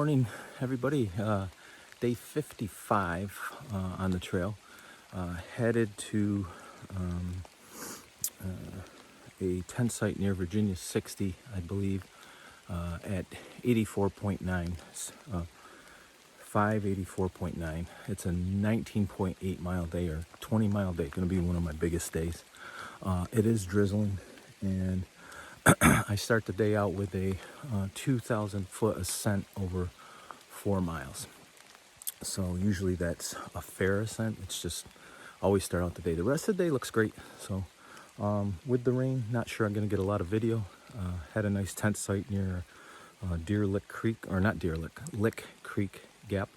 morning, everybody. Day 55 on the trail. Headed to a tent site near Virginia 60, I believe, at 84.9, 584.9. It's a 19.8 mile day or 20 mile day. Going to be one of my biggest days. It is drizzling, and I start the day out with a 2,000 foot ascent over 4 miles. So usually that's a fair ascent. It's just always start out the day. The rest of the day looks great. So with the rain, not sure I'm going to get a lot of video. Had a nice tent site near Deer Lick Creek, or not Deer Lick, Lick Creek Gap.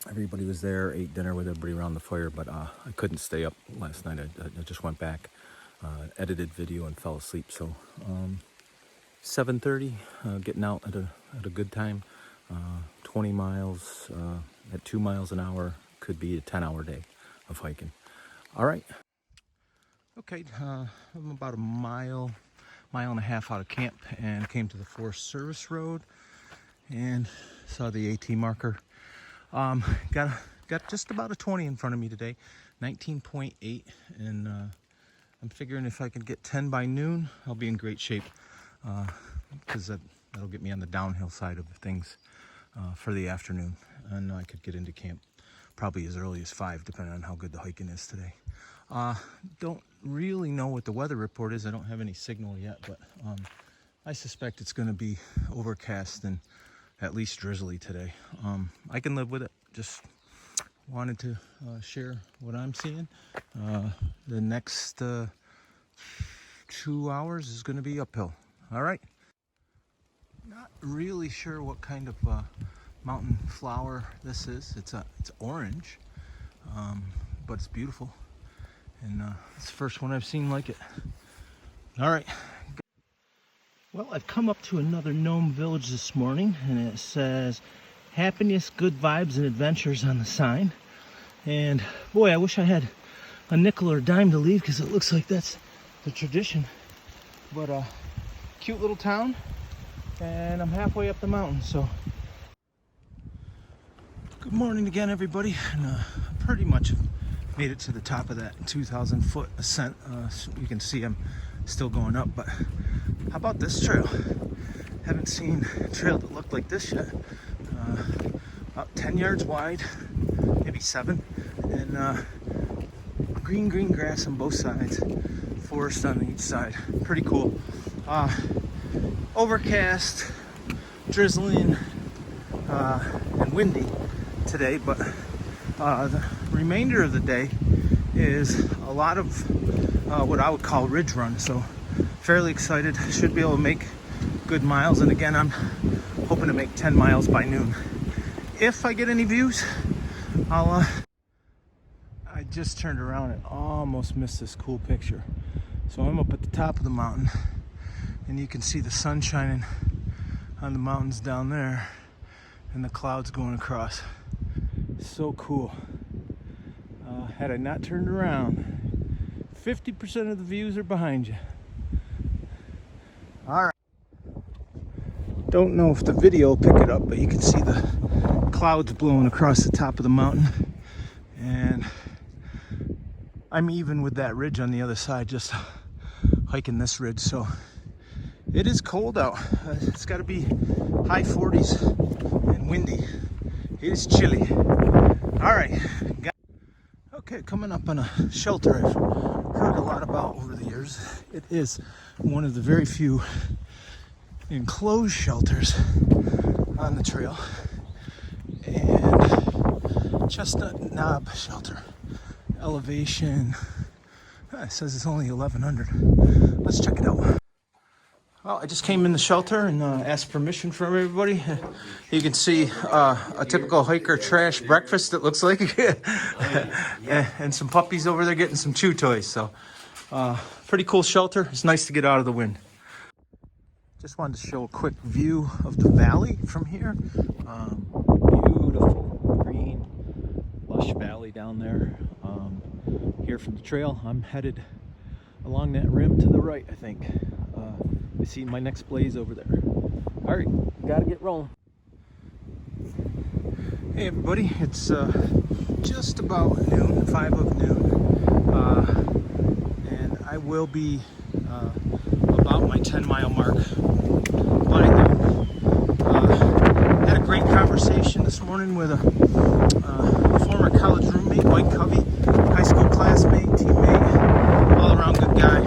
Everybody was there, ate dinner with everybody around the fire, but I couldn't stay up last night. I just went back, edited video, and fell asleep. So 7:30, getting out at a good time. 20 miles at 2 miles an hour could be a 10-hour day of hiking. All right. Okay, I'm about a mile and a half out of camp and came to the Forest Service Road and saw the AT marker. Got just about a 20 in front of me today, 19.8, and I'm figuring if I can get 10 by noon, I'll be in great shape, because that'll get me on the downhill side of things for the afternoon. And I could get into camp probably as early as 5, depending on how good the hiking is today. Don't really know what the weather report is. I don't have any signal yet, but I suspect it's going to be overcast and at least drizzly today. I can live with it. Just wanted to share what I'm seeing. The next 2 hours is going to be uphill. All right. Not really sure what kind of mountain flower this is. It's orange, but it's beautiful, and it's the first one I've seen like it. All right. Well, I've come up to another gnome village this morning, and it says happiness, good vibes, and adventures on the sign. And boy, I wish I had a nickel or a dime to leave, because it looks like that's the tradition. But cute little town, and I'm halfway up the mountain. So good morning again, everybody. And pretty much made it to the top of that 2,000 foot ascent. So you can see I'm still going up, but how about this trail? Haven't seen a trail that looked like this yet. About 10 yards wide, maybe 7, and green grass on both sides, forest on each side. Pretty cool. Overcast, drizzling, and windy today, but the remainder of the day is a lot of what I would call ridge run. So fairly excited. Should be able to make good miles, and again, I'm hoping to make 10 miles by noon. If I get any views, I just turned around and almost missed this cool picture. So I'm up at the top of the mountain, and you can see the sun shining on the mountains down there and the clouds going across. So cool. Had I not turned around, 50% of the views are behind you. All right. Don't know if the video will pick it up, but you can see the clouds blowing across the top of the mountain. And I'm even with that ridge on the other side, just hiking this ridge. So it is cold out. It's got to be high 40s and windy. It is chilly. All right. Okay, coming up on a shelter I've heard a lot about over the years. It is one of the very few enclosed shelters on the trail. And Chestnut Knob Shelter. Elevation, it says it's only 1,100. Let's check it out. Well, I just came in the shelter and asked permission from everybody. You can see a typical hiker trash breakfast, it looks like. And some puppies over there getting some chew toys. So pretty cool shelter. It's nice to get out of the wind. Just wanted to show a quick view of the valley from here. Beautiful green, lush valley down there. Here from the trail, I'm headed along that rim to the right, I think. I see my next blaze over there. All right, gotta get rolling. Hey everybody, it's just about noon, 5 of noon, and I will be about my 10-mile mark by noon. Had a great conversation this morning with a former college roommate, Mike Covey, high school classmate, teammate, all-around good guy.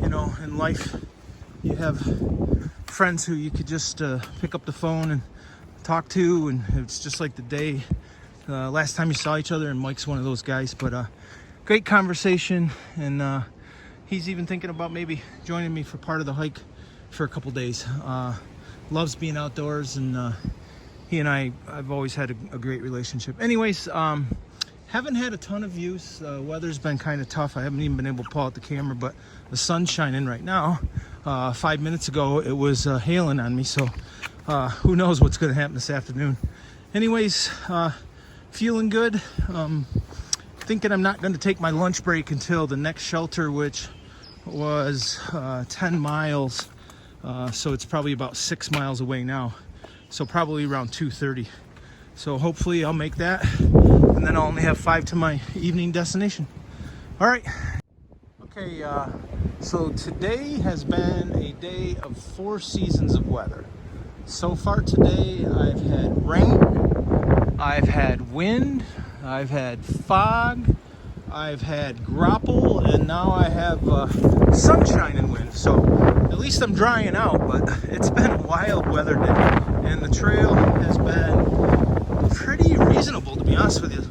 You know, in life, you have friends who you could just pick up the phone and talk to, and it's just like the day last time you saw each other, and Mike's one of those guys. But great conversation, and he's even thinking about maybe joining me for part of the hike for a couple days. Loves being outdoors, and he and I've always had a great relationship. Anyways, haven't had a ton of views. Weather's been kind of tough. I haven't even been able to pull out the camera, but the sun's shining right now. 5 minutes ago it was hailing on me, so who knows what's going to happen this afternoon. Anyways, feeling good. Thinking I'm not going to take my lunch break until the next shelter, which was 10 miles. So it's probably about 6 miles away now. So probably around 2:30. So hopefully I'll make that, and then I'll only have 5 to my evening destination. All right. Okay, so today has been a day of 4 seasons of weather. So far today, I've had rain, I've had wind, I've had fog, I've had grapple, and now I have sunshine and wind. So at least I'm drying out, but it's been a wild weather day, and the trail has been pretty reasonable, to be honest with you.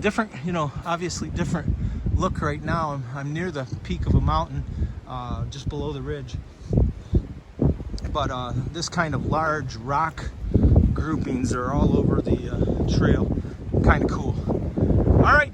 Different, you know, obviously different look right now. I'm near the peak of a mountain, just below the ridge. But this kind of large rock groupings are all over the trail. Kind of cool. All right,